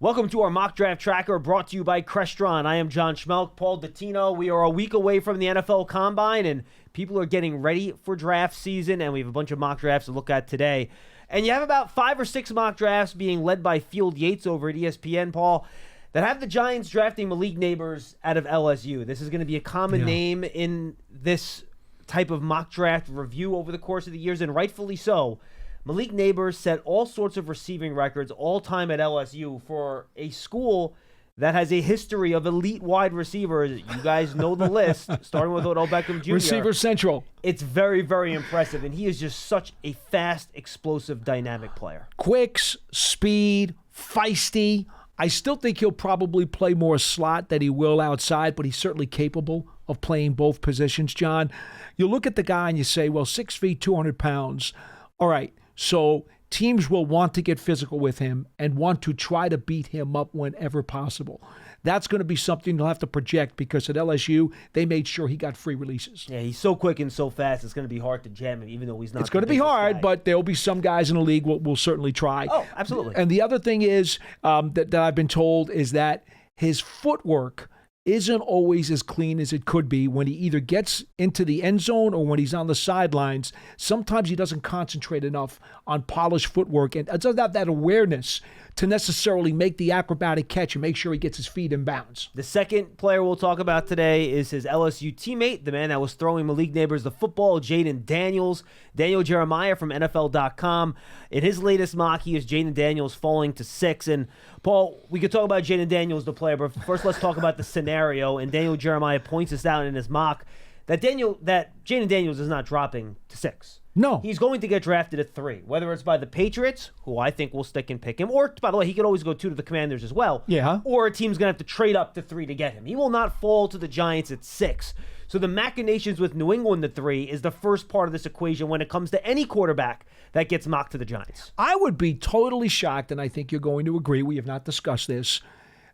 Welcome to our mock draft tracker brought to you by Crestron. I am John Schmeelk, Paul Dottino. We are a week away from the NFL Combine, and people are getting ready for draft season, and we have a bunch of mock drafts to look at today. And you have about 5 or 6 mock drafts being led by Field Yates over at ESPN, Paul, that have the Giants drafting Malik Neighbors out of LSU. This is going to be a common name in this type of mock draft review over the course of the years, and rightfully so. Malik Neighbors set all sorts of receiving records all time at LSU for a school that has a history of elite wide receivers. You guys know the list, starting with Odell Beckham Jr. Receiver Central. It's very, very impressive, and he is just such a fast, explosive, dynamic player. Quicks, speed, feisty. I still think he'll probably play more slot than he will outside, but he's certainly capable of playing both positions, John. You look at the guy and you say, well, 6 feet, 200 pounds. All right. So teams will want to get physical with him and want to try to beat him up whenever possible. That's going to be something they'll have to project because at LSU, they made sure he got free releases. Yeah, he's so quick and so fast, it's going to be hard to jam him, even though he's not. It's going to be hard, but there'll be some guys in the league will certainly try. Oh, absolutely. And the other thing is that I've been told is that his footwork isn't always as clean as it could be when he either gets into the end zone or when he's on the sidelines. Sometimes he doesn't concentrate enough on polished footwork and doesn't have that awareness to necessarily make the acrobatic catch and make sure he gets his feet in bounds. The second player we'll talk about today is his LSU teammate, the man that was throwing Malik Neighbors the football, Jaden Daniels. Daniel Jeremiah from NFL.com. In his latest mock, he is Jaden Daniels falling to 6. And Paul, we could talk about Jaden Daniels, the player, but first let's talk about the scenario. And Daniel Jeremiah points this out in his mock that Jaden Daniels is not dropping to 6. No. He's going to get drafted at 3, whether it's by the Patriots, who I think will stick and pick him, or, by the way, he could always go 2 to the Commanders as well. Yeah. Or a team's going to have to trade up to 3 to get him. He will not fall to the Giants at 6. So the machinations with New England at 3 is the first part of this equation when it comes to any quarterback that gets mocked to the Giants. I would be totally shocked, and I think you're going to agree, we have not discussed this,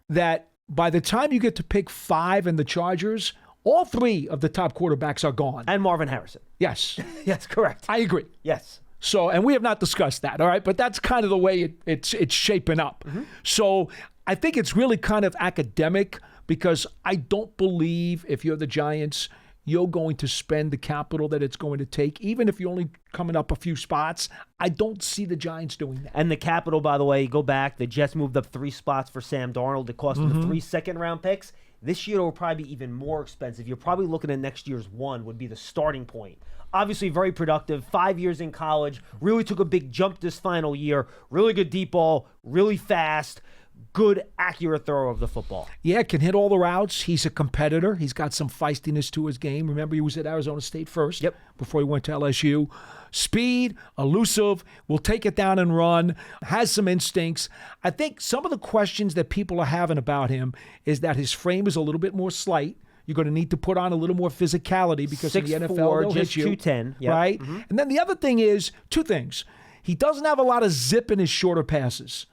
that by the time you get to pick 5 in the Chargers, all 3 of the top quarterbacks are gone. And Marvin Harrison. Yes. Yes, correct. I agree. Yes. So, and we have not discussed that, all right? But that's kind of the way it's shaping up. Mm-hmm. So I think it's really kind of academic because I don't believe if you're the Giants, you're going to spend the capital that it's going to take, even if you're only coming up a few spots. I don't see the Giants doing that. And the capital, by the way, go back, the Jets moved up 3 spots for Sam Darnold. It cost them 3 second-round picks. This year, it will probably be even more expensive. You're probably looking at next year's 1 would be the starting point. Obviously, very productive. 5 years in college. Really took a big jump this final year. Really good deep ball. Really fast. Good, accurate thrower of the football. Yeah, can hit all the routes. He's a competitor. He's got some feistiness to his game. Remember, he was at Arizona State first before he went to LSU. Speed, elusive, will take it down and run, has some instincts. I think some of the questions that people are having about him is that his frame is a little bit more slight. You're going to need to put on a little more physicality because in the NFL, they'll just hit you. 210, right? Mm-hmm. And then the other thing is, 2 things. He doesn't have a lot of zip in his shorter passes.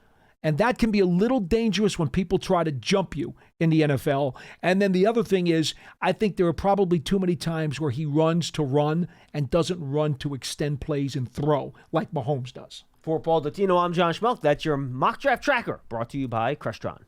And that can be a little dangerous when people try to jump you in the NFL. And then the other thing is, I think there are probably too many times where he runs to run and doesn't run to extend plays and throw like Mahomes does. For Paul Dottino, I'm John Schmeelk. That's your mock draft tracker brought to you by Crestron.